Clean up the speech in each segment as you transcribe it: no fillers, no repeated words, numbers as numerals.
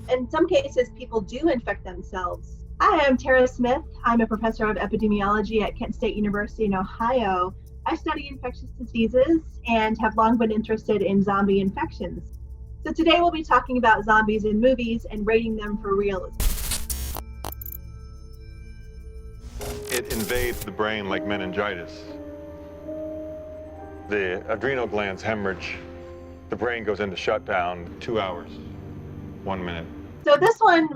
In some cases, people do infect themselves. Hi, I'm Tara Smith. I'm a professor of epidemiology at Kent State University in Ohio. I study infectious diseases and have long been interested in zombie infections. So today we'll be talking about zombies in movies and rating them for realism. It invades the brain like meningitis. The adrenal glands hemorrhage. The brain goes into shutdown 2 hours, 1 minute. So this one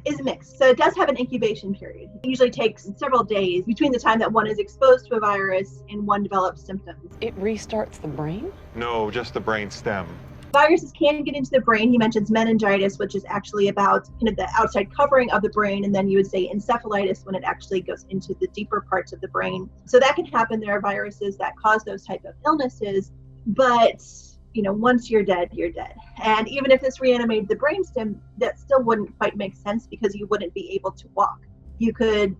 is mixed. So it does have an incubation period. It usually takes several days between the time that one is exposed to a virus and one develops symptoms. It restarts the brain? No, just the brain stem. Viruses can get into the brain. He mentions meningitis, which is actually about kind of the outside covering of the brain, and then you would say encephalitis when it actually goes into the deeper parts of the brain. So that can happen. There are viruses that cause those type of illnesses, but once you're dead, you're dead. And even if this reanimated the brainstem, that still wouldn't quite make sense because you wouldn't be able to walk. You could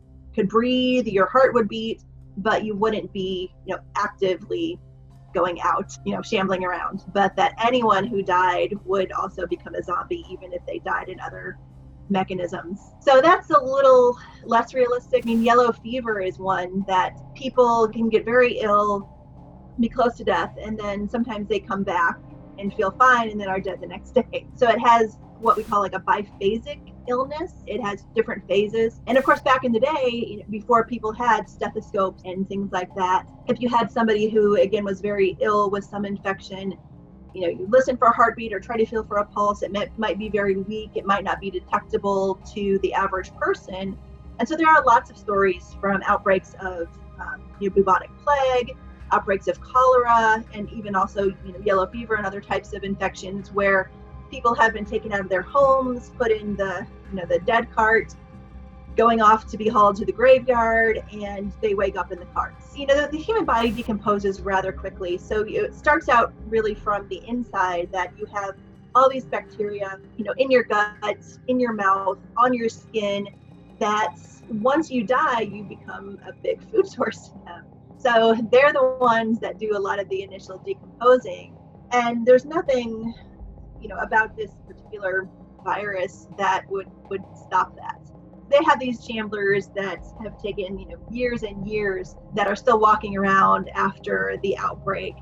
breathe, your heart would beat, but you wouldn't be, actively going out, shambling around. But that anyone who died would also become a zombie, even if they died in other mechanisms. So that's a little less realistic. I mean, yellow fever is one that people can get very ill, be close to death, and then sometimes they come back and feel fine and then are dead the next day. So it has what we call like a biphasic illness. It has different phases. And of course, back in the day, before people had stethoscopes and things like that, if you had somebody who, again, was very ill with some infection, you listen for a heartbeat or try to feel for a pulse. It might be very weak. It might not be detectable to the average person. And so there are lots of stories from outbreaks of bubonic plague, outbreaks of cholera, and even also yellow fever and other types of infections where people have been taken out of their homes, put in the dead cart, going off to be hauled to the graveyard, and they wake up in the carts. The human body decomposes rather quickly, so it starts out really from the inside, that you have all these bacteria in your gut, in your mouth, on your skin, that once you die, you become a big food source to them. So they're the ones that do a lot of the initial decomposing. And there's nothing, about this particular virus that would stop that. They have these shamblers that have taken, years and years that are still walking around after the outbreak.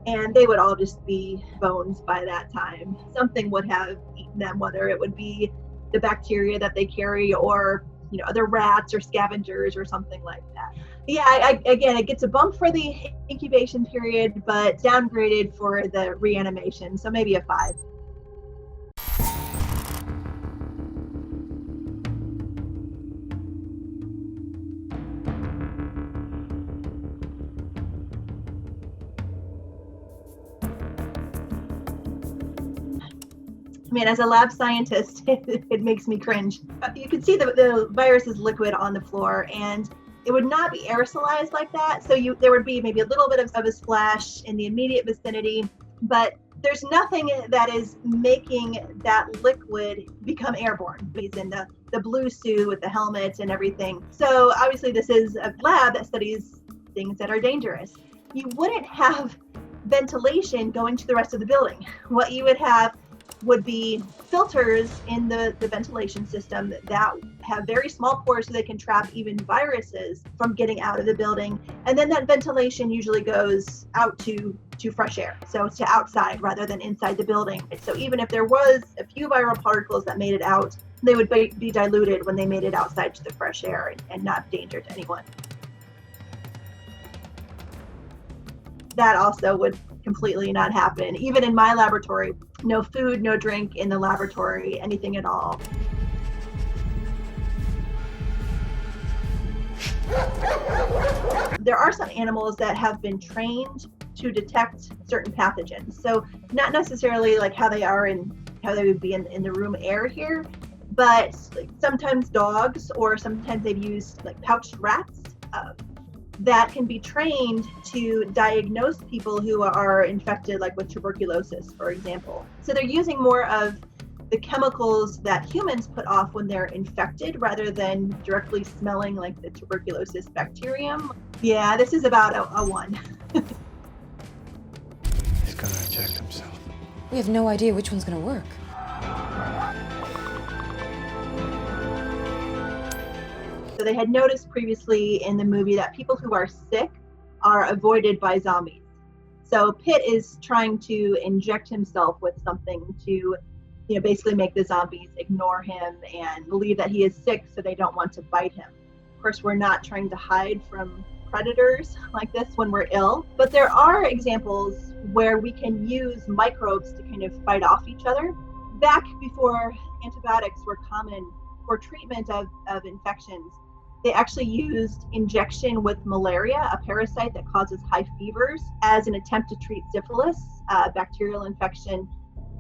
And they would all just be bones by that time. Something would have eaten them, whether it would be the bacteria that they carry or other rats or scavengers or something like that. Yeah, again, it gets a bump for the incubation period, but downgraded for the reanimation, so maybe a 5. I mean, as a lab scientist, it makes me cringe. You can see the virus is liquid on the floor, and it would not be aerosolized like that. So there would be maybe a little bit of a splash in the immediate vicinity, but there's nothing that is making that liquid become airborne. He's in the blue suit with the helmet and everything. So obviously this is a lab that studies things that are dangerous. You wouldn't have ventilation going to the rest of the building. What you would have would be filters in the ventilation system that have very small pores so they can trap even viruses from getting out of the building. And then that ventilation usually goes out to fresh air, so to outside rather than inside the building. So even if there was a few viral particles that made it out, they would be diluted when they made it outside to the fresh air and not a danger to anyone. That also would completely not happen. Even in my laboratory, no food, no drink in the laboratory, anything at all. There are some animals that have been trained to detect certain pathogens. So not necessarily like how they would be in the room air here, but sometimes dogs, or sometimes they've used like pouched rats that can be trained to diagnose people who are infected, like with tuberculosis, for example. So they're using more of the chemicals that humans put off when they're infected rather than directly smelling like the tuberculosis bacterium. Yeah, this is about a 1. He's gonna inject himself. We have no idea which one's gonna work. So they had noticed previously in the movie that people who are sick are avoided by zombies. So Pitt is trying to inject himself with something to, basically make the zombies ignore him and believe that he is sick so they don't want to bite him. Of course, we're not trying to hide from predators like this when we're ill, but there are examples where we can use microbes to kind of fight off each other. Back before antibiotics were common for treatment of infections, they actually used injection with malaria, a parasite that causes high fevers, as an attempt to treat syphilis, a bacterial infection,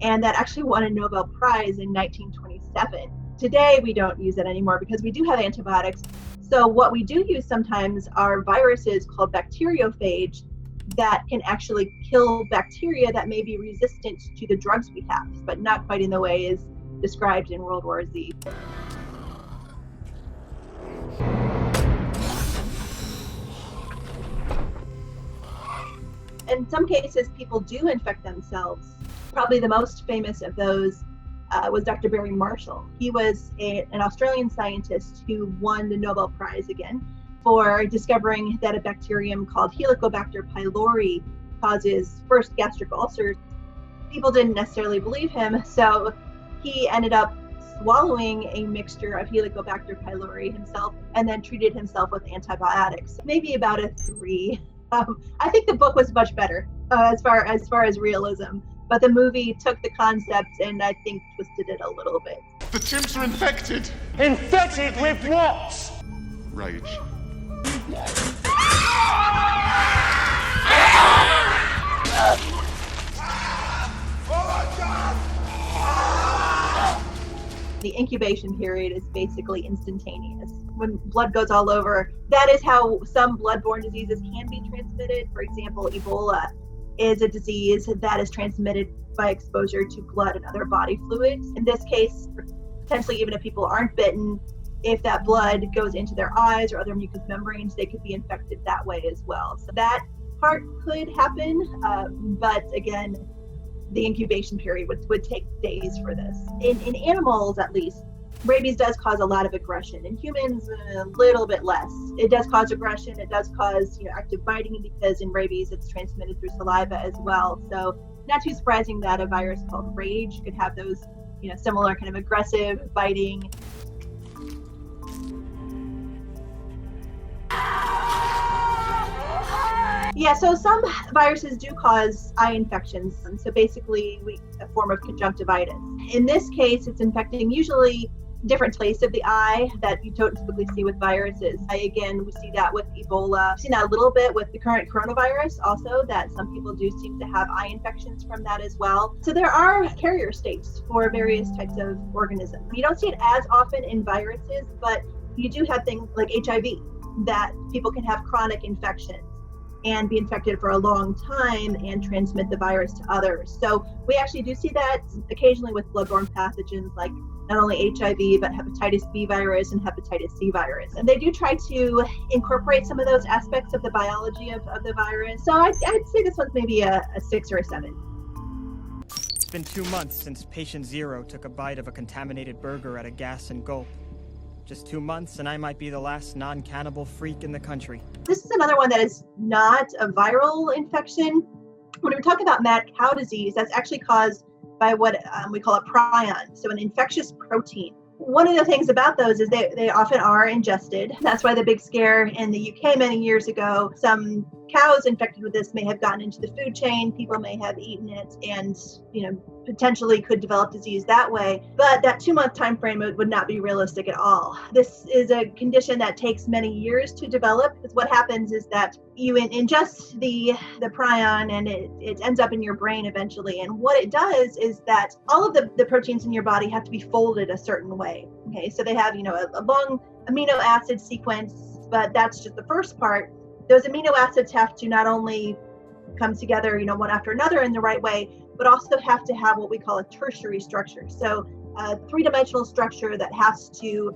and that actually won a Nobel Prize in 1927. Today, we don't use it anymore because we do have antibiotics. So what we do use sometimes are viruses called bacteriophage that can actually kill bacteria that may be resistant to the drugs we have, but not quite in the way is described in World War Z. In some cases, people do infect themselves. Probably the most famous of those was Dr. Barry Marshall. He was an Australian scientist who won the Nobel Prize again for discovering that a bacterium called Helicobacter pylori causes first gastric ulcers. People didn't necessarily believe him, so he ended up swallowing a mixture of Helicobacter pylori himself and then treated himself with antibiotics. Maybe about a 3. I think the book was much better as far as realism, but the movie took the concept and I think twisted it a little bit. The chimps are infected. Infected with what? Rage. The incubation period is basically instantaneous. When blood goes all over, that is how some bloodborne diseases can be transmitted. For example, Ebola is a disease that is transmitted by exposure to blood and other body fluids. In this case, potentially even if people aren't bitten, if that blood goes into their eyes or other mucous membranes, they could be infected that way as well. So that part could happen, but again, the incubation period would take days for this. In animals, at least, rabies does cause a lot of aggression. In humans, a little bit less. It does cause aggression. It does cause active biting because in rabies, it's transmitted through saliva as well. So not too surprising that a virus called rage could have those similar kind of aggressive biting. Yeah, so some viruses do cause eye infections. And so basically a form of conjunctivitis. In this case, it's infecting usually different place of the eye that you don't typically see with viruses. Again, we see that with Ebola. We've seen that a little bit with the current coronavirus also, that some people do seem to have eye infections from that as well. So there are carrier states for various types of organisms. You don't see it as often in viruses, but you do have things like HIV, that people can have chronic infections and be infected for a long time and transmit the virus to others. So we actually do see that occasionally with bloodborne pathogens like not only HIV, but hepatitis B virus and hepatitis C virus. And they do try to incorporate some of those aspects of the biology of the virus. So I'd say this one's maybe a 6 or a 7. It's been 2 months since patient 0 took a bite of a contaminated burger at a gas and gulp. Just 2 months and I might be the last non-cannibal freak in the country. This is another one that is not a viral infection. When we're talking about mad cow disease, that's actually caused by what we call a prion, so an infectious protein. One of the things about those is they often are ingested. That's why the big scare in the UK many years ago, some cows infected with this may have gotten into the food chain. People may have eaten it and, potentially could develop disease that way. But that 2-month time frame would not be realistic at all. This is a condition that takes many years to develop, because what happens is that you ingest the prion and it ends up in your brain eventually. And what it does is that all of the proteins in your body have to be folded a certain way. Okay, so they have, a long amino acid sequence, but that's just the first part. Those amino acids have to not only come together, one after another in the right way, but also have to have what we call a tertiary structure. So a 3-dimensional structure that has to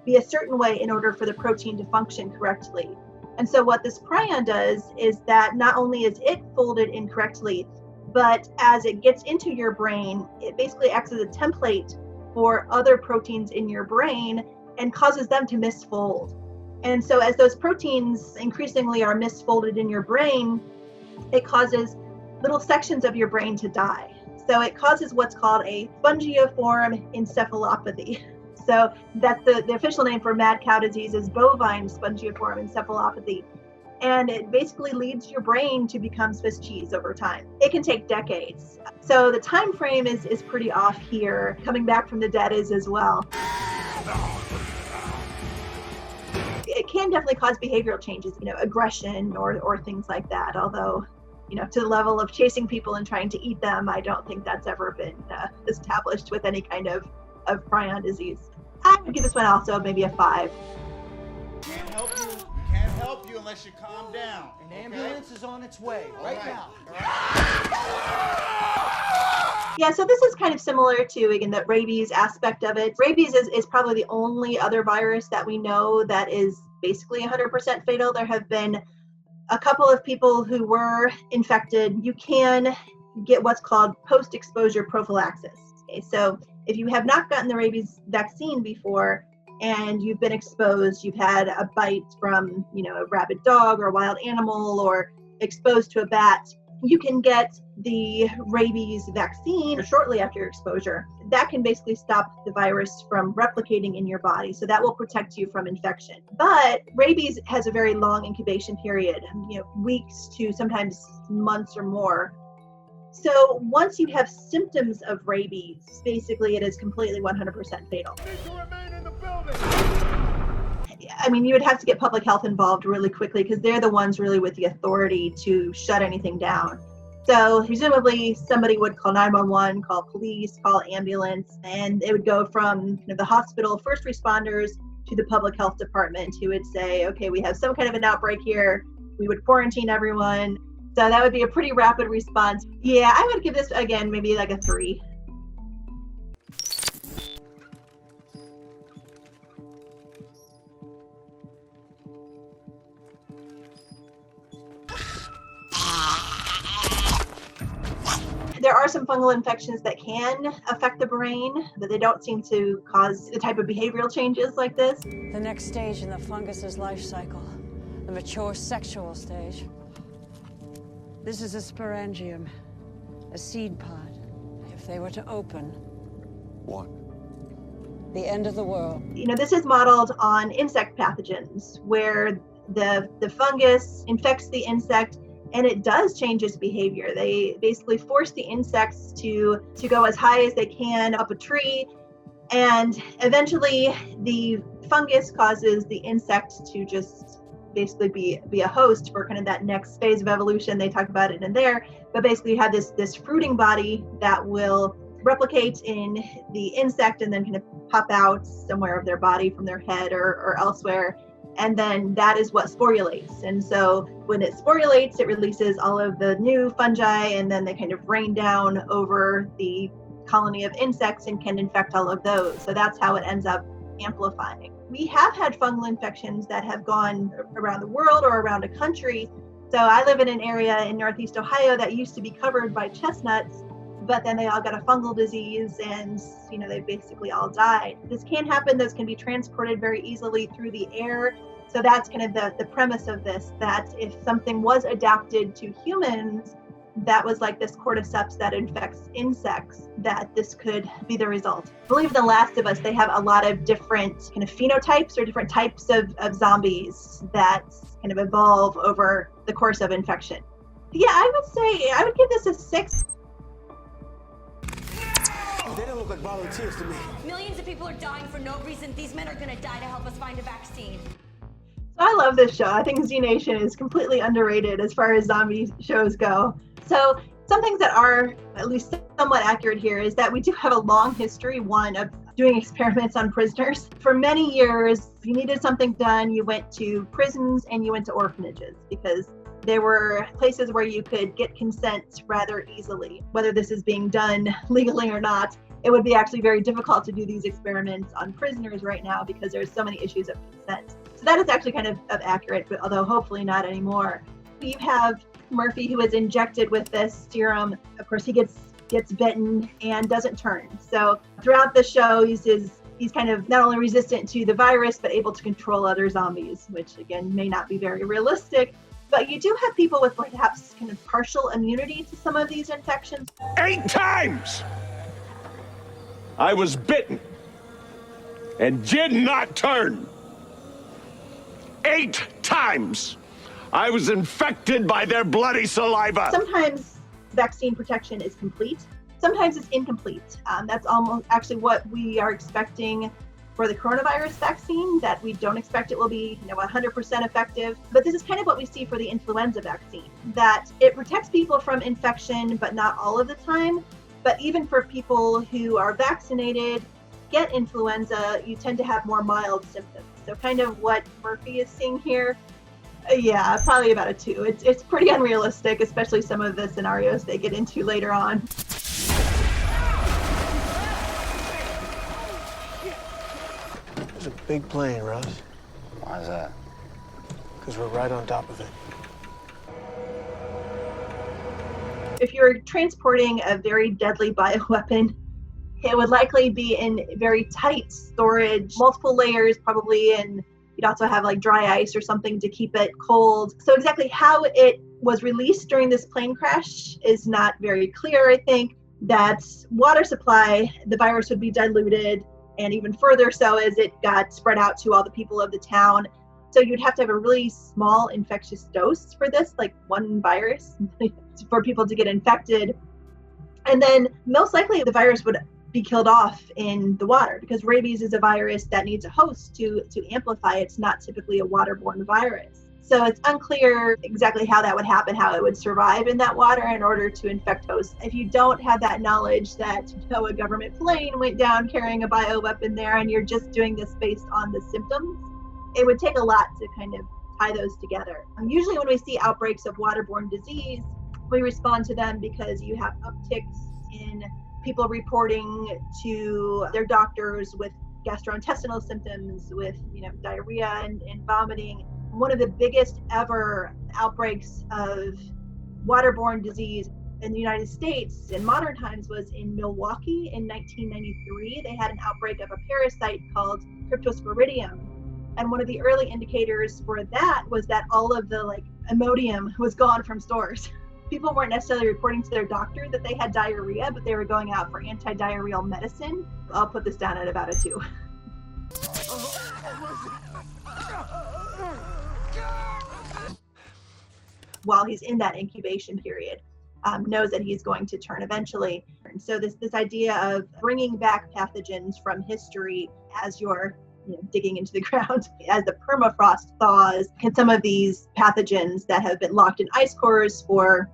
be a certain way in order for the protein to function correctly. And so what this prion does is that not only is it folded incorrectly, but as it gets into your brain, it basically acts as a template for other proteins in your brain and causes them to misfold. And so as those proteins increasingly are misfolded in your brain, it causes little sections of your brain to die. So it causes what's called a spongiform encephalopathy. So that's the official name for mad cow disease is bovine spongiform encephalopathy. And it basically leads your brain to become Swiss cheese over time. It can take decades. So the time frame is pretty off here. Coming back from the dead is as well. It can definitely cause behavioral changes, aggression or things like that. Although, to the level of chasing people and trying to eat them, I don't think that's ever been established with any kind of prion disease. I would give this one also maybe a 5. Can't help you unless you calm down. An ambulance is on its way right now. Yeah, so this is kind of similar to, again, the rabies aspect of it. Rabies is probably the only other virus that we know that is basically 100% fatal. There have been a couple of people who were infected. You can get what's called post-exposure prophylaxis. Okay, so if you have not gotten the rabies vaccine before and you've been exposed, you've had a bite from, a rabid dog or a wild animal or exposed to a bat, you can get the rabies vaccine shortly after your exposure. That can basically stop the virus from replicating in your body. So that will protect you from infection. But rabies has a very long incubation period, weeks to sometimes months or more. So once you have symptoms of rabies, basically it is completely 100% fatal. I mean, you would have to get public health involved really quickly because they're the ones really with the authority to shut anything down. So presumably somebody would call 911, call police, call ambulance, and it would go from the hospital first responders to the public health department who would say, okay, we have some kind of an outbreak here. We would quarantine everyone. So that would be a pretty rapid response. Yeah, I would give this, again, maybe like a 3. There are some fungal infections that can affect the brain, but they don't seem to cause the type of behavioral changes like this. The next stage in the fungus's life cycle, the mature sexual stage. This is a sporangium, a seed pod. If they were to open... What? The end of the world. This is modeled on insect pathogens, where the fungus infects the insect and it does change its behavior. They basically force the insects to go as high as they can up a tree, and eventually the fungus causes the insect to just basically be a host for kind of that next phase of evolution. They talk about it in there, but basically you have this fruiting body that will replicate in the insect and then kind of pop out somewhere of their body from their head or elsewhere. And then that is what sporulates. And so when it sporulates, it releases all of the new fungi, and then they kind of rain down over the colony of insects and can infect all of those. So that's how it ends up amplifying. We have had fungal infections that have gone around the world or around a country. So I live in an area in Northeast Ohio that used to be covered by chestnuts, but then they all got a fungal disease and, they basically all died. This can happen. Those can be transported very easily through the air. So that's kind of the premise of this, that if something was adapted to humans, that was like this cordyceps that infects insects, that this could be the result. I believe The Last of Us, they have a lot of different kind of phenotypes or different types of zombies that kind of evolve over the course of infection. Yeah, I would give this a 6. They don't look like volunteers to me. Millions of people are dying for no reason. These men are going to die to help us find a vaccine. So I love this show. I think Z Nation is completely underrated as far as zombie shows go. So some things that are at least somewhat accurate here is that we do have a long history, one, of doing experiments on prisoners. For many years, if you needed something done, you went to prisons and you went to orphanages because there were places where you could get consent rather easily. Whether this is being done legally or not, it would be actually very difficult to do these experiments on prisoners right now because there's so many issues of consent. So that is actually kind of accurate, but although hopefully not anymore. You have Murphy, who is injected with this serum. Of course, he gets bitten and doesn't turn. So throughout the show, he's he's kind of not only resistant to the virus, but able to control other zombies, which again may not be very realistic. But you do have people with perhaps kind of partial immunity to some of these infections. 8 times I was bitten and did not turn. 8 times I was infected by their bloody saliva. Sometimes vaccine protection is complete. Sometimes it's incomplete. That's almost actually what we are expecting for the coronavirus vaccine, that we don't expect it will be 100% effective. But this is kind of what we see for the influenza vaccine, that it protects people from infection, but not all of the time. But even for people who are vaccinated, get influenza, you tend to have more mild symptoms. So kind of what Murphy is seeing here, yeah, probably about a 2. It's pretty unrealistic, especially some of the scenarios they get into later on. It's a big plane, Russ. Why is that? Because we're right on top of it. If you're transporting a very deadly bioweapon, it would likely be in very tight storage, multiple layers probably, and you'd also have like dry ice or something to keep it cold. So exactly how it was released during this plane crash is not very clear. I think that water supply, the virus would be diluted, and even further so as it got spread out to all the people of the town. So you'd have to have a really small infectious dose for this, like 1 virus, for people to get infected. And then most likely the virus would be killed off in the water, because rabies is a virus that needs a host to amplify. It's not typically a waterborne virus. So it's unclear exactly how that would happen, how it would survive in that water in order to infect hosts. If you don't have that knowledge that a government plane went down carrying a bioweapon there, and you're just doing this based on the symptoms, it would take a lot to kind of tie those together. Usually when we see outbreaks of waterborne disease, we respond to them because you have upticks in people reporting to their doctors with gastrointestinal symptoms, with diarrhea and vomiting. One of the biggest ever outbreaks of waterborne disease in the United States in modern times was in Milwaukee in 1993. They had an outbreak of a parasite called cryptosporidium. And one of the early indicators for that was that all of the Imodium was gone from stores. People weren't necessarily reporting to their doctor that they had diarrhea, but they were going out for anti-diarrheal medicine. I'll put this down at about a 2. While he's in that incubation period, knows that he's going to turn eventually. And so this idea of bringing back pathogens from history as you're digging into the ground, as the permafrost thaws, can some of these pathogens that have been locked in ice cores for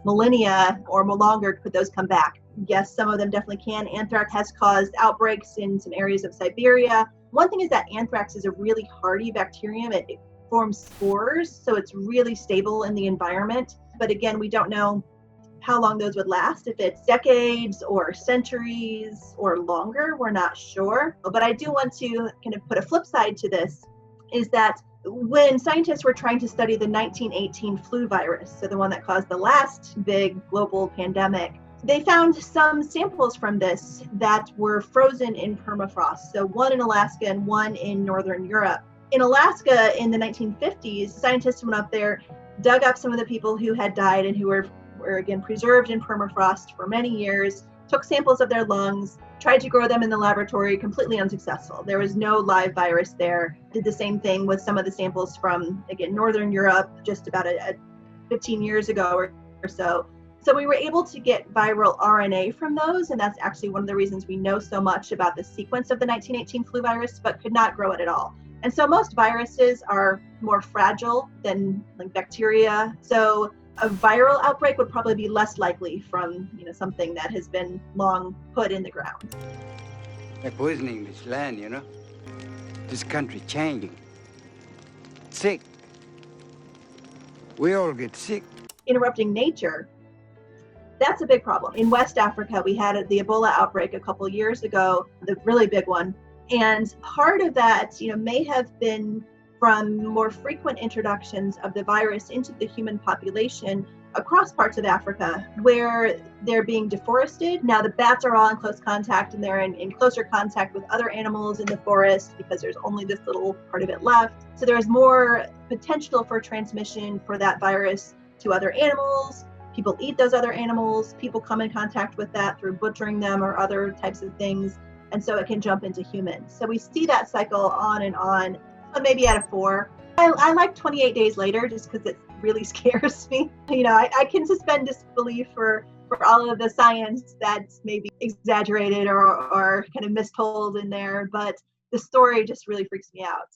millennia or longer, could those come back? Yes, some of them definitely can. Anthrax has caused outbreaks in some areas of Siberia. One thing is that anthrax is a really hardy bacterium. It forms spores, so it's really stable in the environment. But again, we don't know how long those would last. If it's decades or centuries or longer, we're not sure. But I do want to kind of put a flip side to this, is that when scientists were trying to study the 1918 flu virus, so the one that caused the last big global pandemic, they found some samples from this that were frozen in permafrost. So one in Alaska and one in Northern Europe. In Alaska in the 1950s, scientists went up there, dug up some of the people who had died and who were again preserved in permafrost for many years, took samples of their lungs, tried to grow them in the laboratory, completely unsuccessful. There was no live virus there. Did the same thing with some of the samples from, again, Northern Europe, just about 15 years ago or so. So we were able to get viral RNA from those, and that's actually one of the reasons we know so much about the sequence of the 1918 flu virus, but could not grow it at all. And so most viruses are more fragile than bacteria. So a viral outbreak would probably be less likely from something that has been long put in the ground. They're poisoning this land, This country changing. Sick. We all get sick. Interrupting nature, that's a big problem. In West Africa, we had the Ebola outbreak a couple years ago, the really big one. And part of that, may have been from more frequent introductions of the virus into the human population across parts of Africa where they're being deforested. Now the bats are all in close contact, and they're in closer contact with other animals in the forest because there's only this little part of it left. So there's more potential for transmission for that virus to other animals. People eat those other animals. People come in contact with that through butchering them or other types of things. And so it can jump into humans. So we see that cycle on and on, maybe out of 4. I like 28 days later just because it really scares me. I can suspend disbelief for all of the science that's maybe exaggerated or kind of mistold in there, but the story just really freaks me out.